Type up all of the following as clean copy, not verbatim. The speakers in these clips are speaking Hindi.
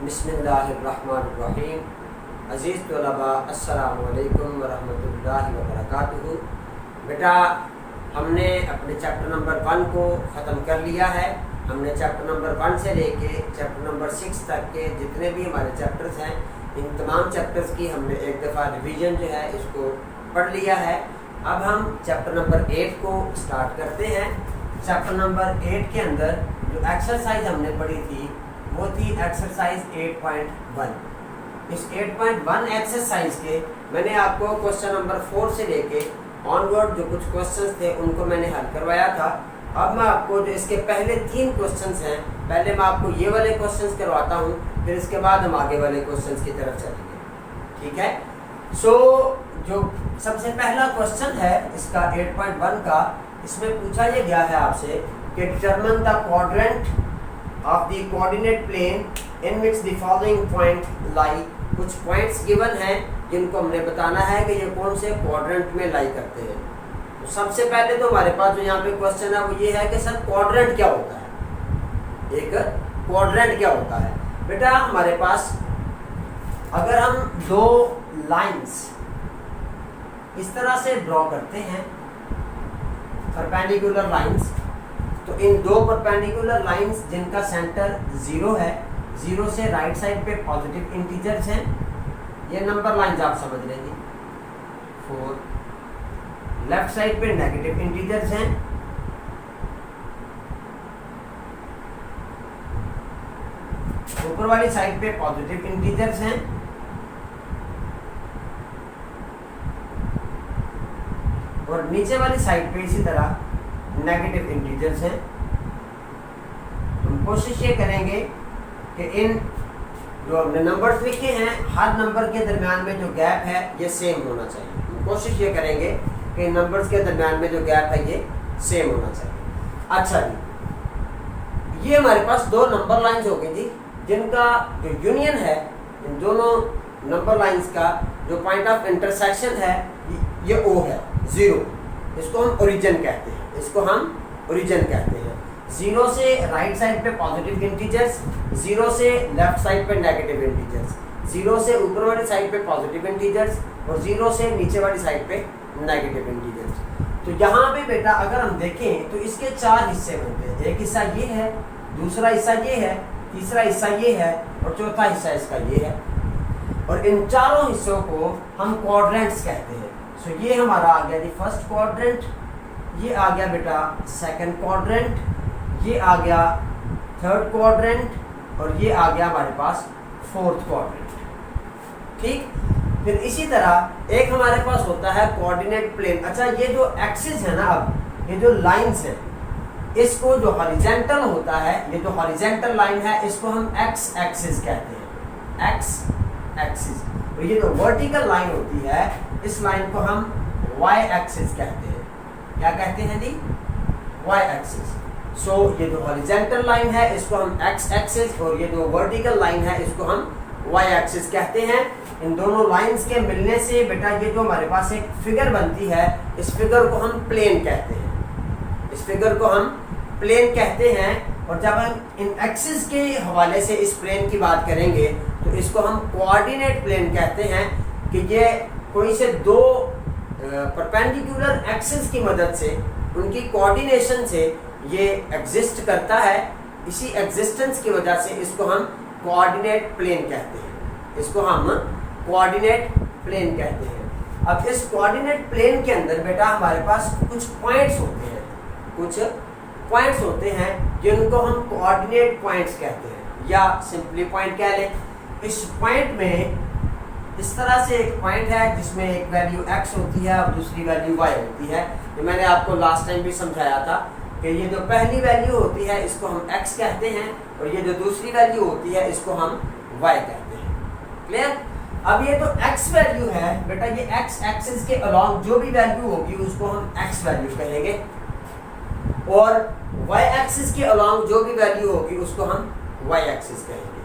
बिस्मिल्लाहिर्रहमानिर्रहीम। अज़ीज़ तलबा अस्सलामु अलैकुम वरहमतुल्लाहि वबरकातुहू। बेटा, हमने अपने चैप्टर नंबर 1 को ख़त्म कर लिया है। हमने चैप्टर नंबर 1 से लेके चैप्टर नंबर 6 तक के जितने भी हमारे चैप्टर्स हैं, इन तमाम चैप्टर्स की हमने एक दफ़ा रिवीजन जो है इसको पढ़ लिया है। अब हम चैप्टर नंबर 8 को स्टार्ट करते हैं। चैप्टर नंबर 8 के अंदर जो एक्सरसाइज हमने पढ़ी थी वो थी एक्सरसाइज 8.1। इस 8.1 एक्सरसाइज के मैंने आपको क्वेश्चन नंबर 4 से लेके ऑनवर्ड जो कुछ क्वेश्चंस थे उनको मैंने हल करवाया था। अब मैं आपको जो इसके पहले 3 क्वेश्चंस हैं, पहले मैं आपको ये वाले क्वेश्चंस करवाता हूँ, फिर इसके बाद हम आगे वाले क्वेश्चंस की तरफ चलेंगे। ठीक है। सो जो सबसे पहला क्वेश्चन है इसका 8.1 का, इसमें पूछा ये गया है आपसे कि determine the quadrant of the coordinate plane in which the following point lie. कुछ पॉइंट्स गिवन हैं जिनको हमने बताना है कि ये कौन से क्वाड्रेंट में लाई करते हैं। तो सबसे पहले तो हमारे पास जो यहाँ पे क्वेश्चन है वो ये है कि सर क्वाड्रेंट क्या होता है। एक क्वाड्रेंट क्या होता है बेटा, हमारे पास अगर हम 2 लाइंस इस तरह से ड्रॉ करते हैं, परपेंडिकुलर लाइंस, तो इन 2 परपेंडिकुलर लाइंस जिनका सेंटर 0 है, 0 से राइट साइड पे पॉजिटिव इंटीजर्स हैं, ये नंबर लाइंस आप समझ लेंगे। 4 लेफ्ट साइड पे नेगेटिव इंटीजर्स हैं, ऊपर वाली साइड पे पॉजिटिव इंटीजर्स हैं, और नीचे वाली साइड पे इसी तरह नेगेटिव इंटीजर्स हैं। हम कोशिश ये करेंगे कि इन जो हमने नंबर्स लिखे हैं हर नंबर के दरमियान में जो गैप है ये सेम होना चाहिए। हम कोशिश ये करेंगे कि नंबर्स के दरमियान में जो गैप है ये सेम होना चाहिए। अच्छा जी, ये हमारे पास 2 नंबर लाइंस हो गई जी, जिनका जो यूनियन है इन दोनों नंबर लाइंस का जो पॉइंट ऑफ इंटरसेक्शन है ये O है, 0। इसको हम ओरिजिन कहते हैं, इसको हम ओरिजिन कहते हैं। 0 से राइट साइड पे पॉजिटिव इंटीजर्स, 0 से लेफ्ट साइड पे नेगेटिव इंटीजर्स, 0 से ऊपर वाली साइड पे पॉजिटिव इंटीजर्स और 0 से नीचे वाली साइड पे नेगेटिव इंटीजर्स। तो यहाँ पे बेटा अगर हम देखें तो इसके 4 हिस्से बनते हैं। एक हिस्सा ये है, दूसरा हिस्सा ये है, तीसरा हिस्सा ये है और चौथा हिस्सा इसका ये है। और इन चारों हिस्सों को हम क्वाड्रेंट्स कहते हैं। सो ये हमारा आ गया जी फर्स्ट क्वाड्रेंट, ये आ गया बेटा सेकंड क्वाड्रेंट, ये आ गया थर्ड क्वाड्रेंट और ये आ गया हमारे पास फोर्थ क्वाड्रेंट। ठीक। फिर इसी तरह एक हमारे पास होता है कोऑर्डिनेट प्लेन। अच्छा, ये जो एक्सिस है ना, अब ये जो लाइंस है इसको जो हॉरिजॉन्टल होता है, ये जो हॉरिजॉन्टल लाइन है इसको हम एक्स एक्सिस कहते हैं, एक्स एक्सिस। और ये जो वर्टिकल लाइन होती है इस लाइन को हम वाई एक्सिस कहते हैं। क्या कहते हैं जी? Y axis. सो ये जो हॉरिजॉन्टल लाइन है इसको हम एक्स एक्सिस और ये जो वर्टिकल लाइन है इसको हम वाई एक्सिस कहते हैं। इन दोनों लाइंस के मिलने से बेटा ये जो हमारे पास एक फिगर बनती है, इस फिगर को हम प्लेन कहते हैं, इस फिगर को हम प्लेन कहते हैं। और जब हम इन एक्सिस के हवाले से इस प्लेन की बात करेंगे तो इसको हम कोऑर्डिनेट प्लेन कहते हैं कि ये कोई से 2 परपेंडिकुलर एक्सिस की मदद से उनकी कोऑर्डिनेशन से ये एग्जिस्ट करता है। इसी एग्जिस्टेंस की वजह से इसको हम कोऑर्डिनेट प्लेन कहते हैं, इसको हम कोऑर्डिनेट प्लेन कहते हैं। अब इस कोऑर्डिनेट प्लेन के अंदर बेटा हमारे पास कुछ पॉइंट्स होते हैं, कुछ पॉइंट्स होते हैं जिनको हम कोऑर्डिनेट पॉइंट्स कहते हैं या सिंपली पॉइंट कह लें। इस पॉइंट में इस तरह से एक पॉइंट है जिसमें एक वैल्यू x होती है और दूसरी वैल्यू y होती है। ये मैंने आपको लास्ट टाइम भी समझाया था कि ये जो पहली वैल्यू होती है इसको हम x कहते हैं और ये जो दूसरी वैल्यू होती है इसको हम y कहते हैं। क्लियर? अब ये तो x वैल्यू है बेटा, ये x एक्सिस के अलॉन्ग जो भी वैल्यू होगी उसको हम x वैल्यू कहेंगे और y एक्सिस के अलॉन्ग जो भी वैल्यू होगी उसको हम y एक्सिस कहेंगे।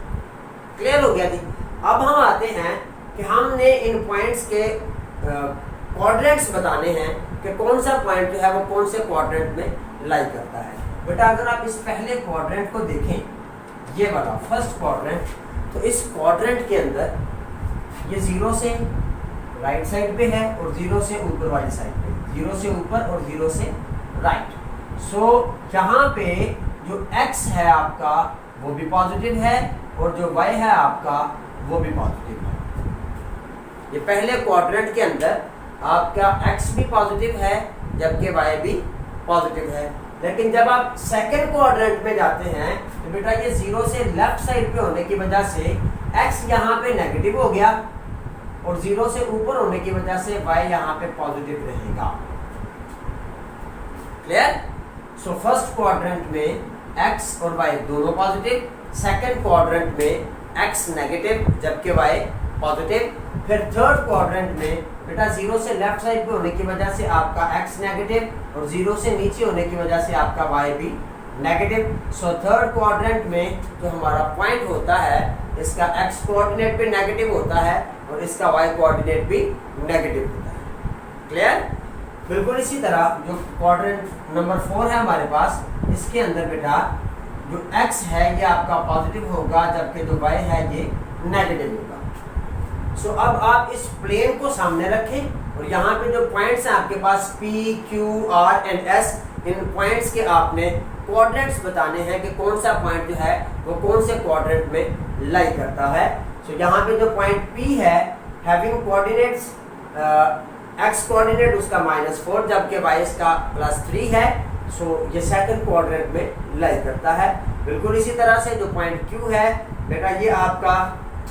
क्लियर हो गया जी? अब हम आते हैं कि हमने इन पॉइंट्स के क्वाड्रेंट्स बताने हैं कि कौन सा पॉइंट जो है वो कौन से क्वाड्रेंट में लाई करता है। बेटा अगर आप इस पहले क्वाड्रेंट को देखें, ये वाला फर्स्ट क्वाड्रेंट, तो इस क्वाड्रेंट के अंदर ये 0 से राइट साइड पे है और 0 से ऊपर वाली साइड पे, 0 से ऊपर और 0 से राइट। सो यहाँ पे जो x है आपका वो भी पॉजिटिव है और जो y है आपका वो भी पॉजिटिव है। ये पहले क्वाड्रेंट के अंदर आपका x भी पॉजिटिव है जबकि y भी पॉजिटिव है। लेकिन जब आप सेकंड क्वाड्रेंट में जाते हैं तो बेटा ये 0 से लेफ्ट साइड पे होने की वजह से x यहाँ पे नेगेटिव हो गया और 0 से ऊपर होने की वजह से y यहाँ पे पॉजिटिव रहेगा। क्लियर? सो फर्स्ट क्वाड्रेंट में x और y दोनों पॉजिटिव, सेकंड क्वाड्रेंट में x नेगेटिव जबकि y पॉजिटिव, फिर थर्ड क्वाड्रेंट में बेटा 0 से लेफ्ट साइड पे होने की वजह से आपका x नेगेटिव और 0 से नीचे होने की वजह से आपका y भी नेगेटिव। सो थर्ड क्वाड्रेंट में जो हमारा पॉइंट होता है इसका x कोऑर्डिनेट भी नेगेटिव होता है और इसका y कोऑर्डिनेट भी नेगेटिव होता है। क्लियर? बिल्कुल इसी तरह जो क्वाड्रेंट नंबर 4 है हमारे पास, इसके अंदर बेटा जो x है ये आपका पॉजिटिव होगा जबकि जो y है ये नेगेटिव होगा। सो अब आप इस प्लेन को सामने रखें और यहाँ पे जो पॉइंट्स हैं आपके पास P, Q, R and S, in points के आपने क्वाड्रेंट्स बताने हैं कि कौन सा पॉइंट जो है वो कौन से क्वाड्रेंट में लाई करता है। सो यहाँ पे जो पॉइंट P है हैविंग कोऑर्डिनेट्स x कोऑर्डिनेट उसका -4 जबकि y इसका +3 है। सो ये सेकंड क्वाड्रेंट में लाई करता है। बिल्कुल इसी तरह से जो पॉइंट Q है बेटा ये आपका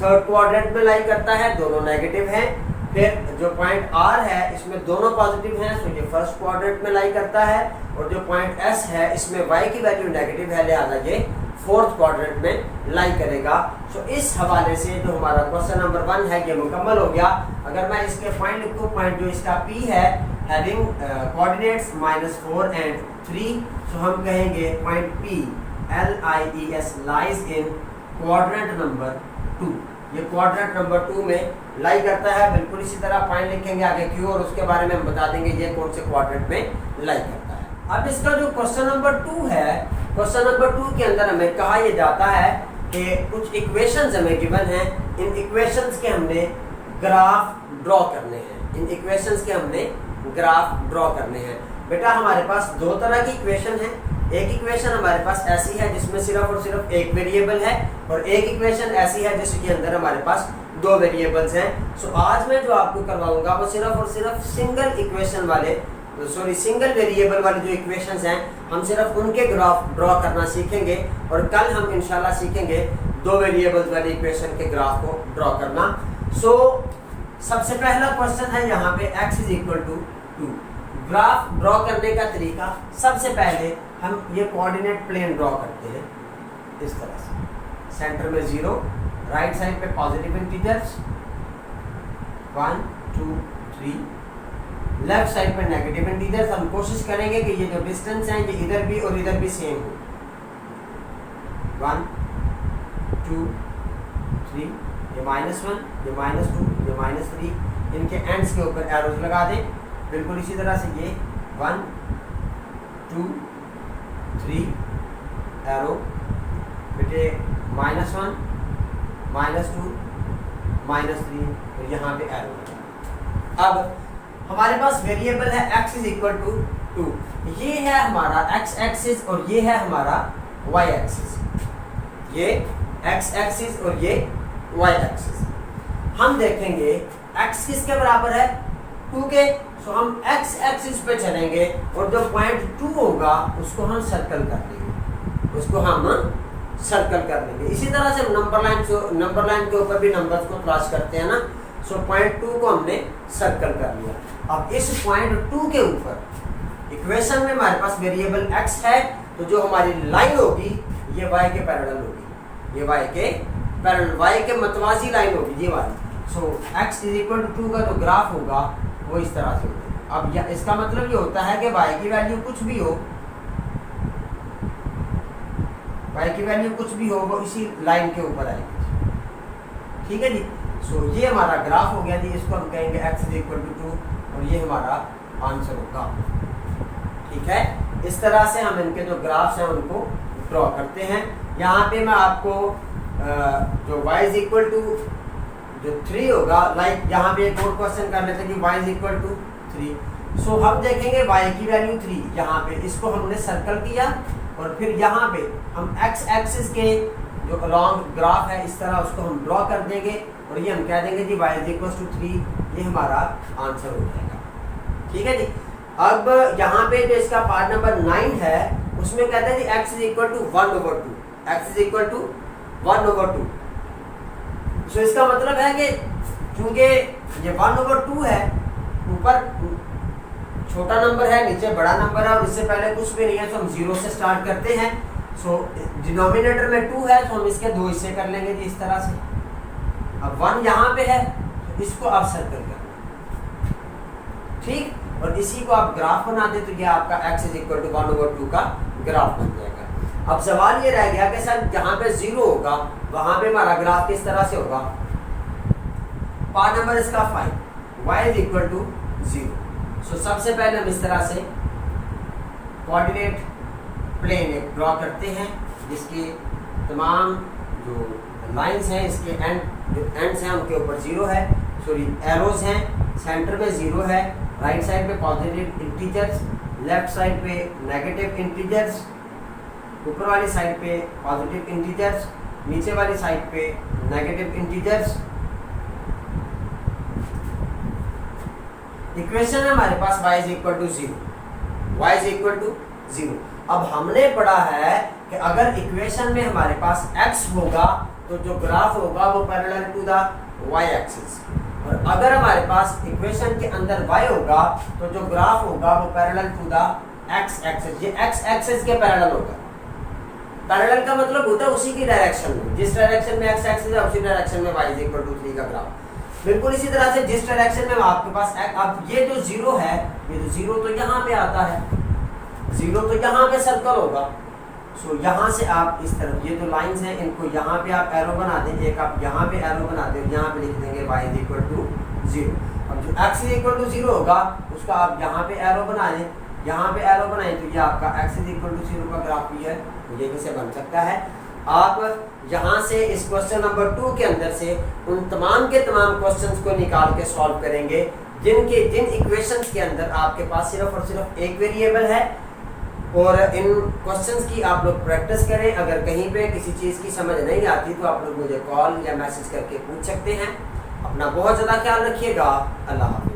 थर्ड क्वाड्रेंट में लाई करता है, दोनों नेगेटिव हैं। फिर जो पॉइंट R है इसमें दोनों पॉजिटिव हैं, सो ये फर्स्ट क्वाड्रेंट में लाई करता है। और जो पॉइंट S है इसमें y की वैल्यू नेगेटिव है, लिहाजा ये फोर्थ क्वाड्रेंट में लाई करेगा। सो इस हवाले से जो हमारा क्वेश्चन नंबर 1 है ये मुकम्मल हो गया। अगर मैं इसके पॉइंट लिखूँ, पॉइंट जो इसका P है हैविंग कोऑर्डिनेट्स -4 एंड 3, सो हम कहेंगे point P LIES lies in quadrant number 2, ये क्वाड्रेंट नंबर 2 में लाई करता है। बिल्कुल इसी तरह पॉइंट लिखेंगे आगे Q और उसके बारे में हम बता देंगे ये कौन से क्वाड्रेंट में लाई करता है। अब इसका जो क्वेश्चन नंबर 2 है, क्वेश्चन नंबर 2 के अंदर हमें कहा यह जाता है कि कुछ इक्वेशंस हमें गिवन हैं, इन इक्वेशंस के हमने ग्राफ ड्रॉ करने हैं, इन इक्वेशंस के हमने ग्राफ ड्रॉ करने हैं। बेटा हमारे पास दो तरह की इक्वेशन है, एक इक्वेशन हमारे पास ऐसी है जिसमें सिर्फ और सिर्फ एक वेरिएबल है और एक इक्वेशन ऐसी है जिसके अंदर हमारे पास दो वेरिएबल्स हैं। सो आज मैं जो आपको करवाऊंगा वो सिर्फ और सिर्फ सिंगल इक्वेशन वाले सिंगल वेरिएबल वाले जो इक्वेशंस हैं हम सिर्फ उनके ग्राफ ड्रॉ करना सीखेंगे और कल हम इंशाल्लाह सीखेंगे दो वेरिएबल्स वाले इक्वेशन के ग्राफ को ड्रॉ करना। सो सबसे पहला क्वेश्चन है यहाँ पे x = 2। ग्राफ ड्रॉ करने का तरीका, सबसे पहले हम ये कोऑर्डिनेट प्लेन ड्रॉ करते हैं इस तरह से, सेंटर में 0, राइट साइड पे पॉजिटिव इंटीजर्स 1 2 3, लेफ्ट साइड पे नेगेटिव इंटीजर्स। हम कोशिश करेंगे कि ये जो डिस्टेंस है ये इधर भी और इधर भी सेम हो, 1 2 3, ये -1, ये -2, ये -3, इनके एंड्स के ऊपर एरोज लगा दें। बिल्कुल इसी तरह से ये 1 2 3 एरो, बेटे -1 -2 -3 और यहाँ पे एरो लगा। अब हमारे पास वेरिएबल है x = 2, ये है हमारा x एक्सिस और ये है हमारा y एक्सिस, ये x एक्सिस और ये y एक्सिस। हम देखेंगे x किसके बराबर है, 2 के। सो हम x एक्सिस पे चलेंगे और जो पॉइंट 2 होगा उसको हम सर्कल कर लेंगे, उसको हम सर्कल कर लेंगे। इसी तरह से नंबर लाइन के ऊपर भी नंबर्स को क्रॉस करते हैं ना। सो पॉइंट 2 को हमने सर्कल कर लिया। अब इस पॉइंट 2 के ऊपर इक्वेशन में हमारे पास वेरिएबल x है, तो जो हमारी लाइन होगी ये y के पैरेलल होगी, ये y के पैरेलल, y के मतवाजी लाइन होगी ये वाली। सो x = 2 का जो ग्राफ होगा वो इस तरह से होगा। अब इसका मतलब ये होता है कि y की वैल्यू कुछ भी हो, y की वैल्यू कुछ भी हो वो इसी लाइन के ऊपर आएगी। ठीक है जी। सो ये हमारा ग्राफ हो गया जी, इसको हम कहेंगे x = 2 और ये हमारा आंसर होगा। ठीक है, इस तरह से हम इनके जो ग्राफ्स हैं उनको ड्रॉ करते हैं। यहाँ पे मैं आपको जो y इज इक्वल टू जो 3 होगा, लाइक यहाँ पे एक और क्वेश्चन कर लेते हैं कि y इज इक्वल टू 3। सो हम देखेंगे y की वैल्यू 3, यहाँ पे इसको हमने सर्कल किया और फिर यहाँ पे हम x एक्सिस के जो अलॉन्ग ग्राफ है इस तरह उसको हम ड्रॉ कर देंगे और ये हम कह देंगे जी y इज इक्वल टू 3, ये हमारा आंसर हो जाएगा। ठीक है जी। अब यहाँ पे जो इसका पार्ट नंबर 9 है उसमें कहते हैं जी x is equal to 1/2, x is equal to 1/2। So इसका मतलब है कि क्योंकि ये 1/2 है, ऊपर छोटा नंबर है नीचे बड़ा नंबर है और इससे पहले कुछ भी नहीं है, तो हम 0 से स्टार्ट करते हैं। सो डिनोमिनेटर में 2 है तो हम इसके 2 हिस्से कर लेंगे जी इस तरह से। अब 1 यहाँ पे है तो इसको आप सर्कल कर, ठीक, और इसी को आप ग्राफ बना दे तो ये आपका x इज इक्वल टू 1/2 का ग्राफ बन जाएगा। अब सवाल ये रह गया कि सर जहाँ पे 0 होगा वहां पे हमारा ग्राफ किस तरह से होगा। पार्ट नंबर इसका 5, y इज इक्वल टू 0। सो सबसे पहले हम इस तरह से कोऑर्डिनेट प्लेन एक ड्रॉ करते हैं जिसकी तमाम जो लाइंस हैं इसके जो एंड्स हैं उनके ऊपर 0 है, सॉरी एरोज हैं, सेंटर में 0 है, राइट साइड पे पॉजिटिव इंटीजर्स, लेफ्ट साइड पे नेगेटिव इंटीजर्स, ऊपर वाली साइड पे पॉजिटिव इंटीजर्स, नीचे वाली साइड पे नेगेटिव इंटीजर्स। इक्वेशन है हमारे पास y is equal to 0, y is equal to 0। अब हमने पढ़ा है कि अगर इक्वेशन में हमारे पास x होगा तो जो ग्राफ होगा वो parallel to the y axis, और अगर हमारे पास इक्वेशन के अंदर y होगा तो जो ग्राफ होगा वो parallel to the x axis, ये x एक्सिस के पैरेलल होगा। पैरेलल का मतलब होता है उसी की डायरेक्शन में, जिस डायरेक्शन में x एक्सिस है उसी डायरेक्शन में y इज इक्वल टू 3 का ग्राफ। बिल्कुल इसी तरह से जिस डायरेक्शन में आपके पास अब ये जो 0 है, ये जो 0 तो यहाँ पे आता है, 0 तो यहाँ पे सर्कल होगा। सो यहाँ से आप इस तरफ ये जो लाइंस हैं इनको यहाँ पे आप एरो बना दें, एक आप यहाँ पे एरो बना दें, यहाँ पे लिख देंगे y इज इक्वल टू 0। अब जो x इज इक्वल टू 0 होगा उसका आप यहाँ पे एरो बना दें, यहाँ पे एरो बनाएं तो ये आपका x इज इक्वल टू 0 का ग्राफ भी है, तो ये कैसे बन सकता है। आप यहाँ से इस क्वेश्चन नंबर 2 के अंदर से उन तमाम के तमाम क्वेश्चंस को निकाल के सॉल्व करेंगे जिन इक्वेशंस के अंदर आपके पास सिर्फ और सिर्फ एक वेरिएबल है, और इन क्वेश्चंस की आप लोग प्रैक्टिस करें। अगर कहीं पे किसी चीज़ की समझ नहीं आती तो आप लोग मुझे कॉल या मैसेज करके पूछ सकते हैं। अपना बहुत ज़्यादा ख्याल रखिएगा। अल्लाह हाफ़िज़।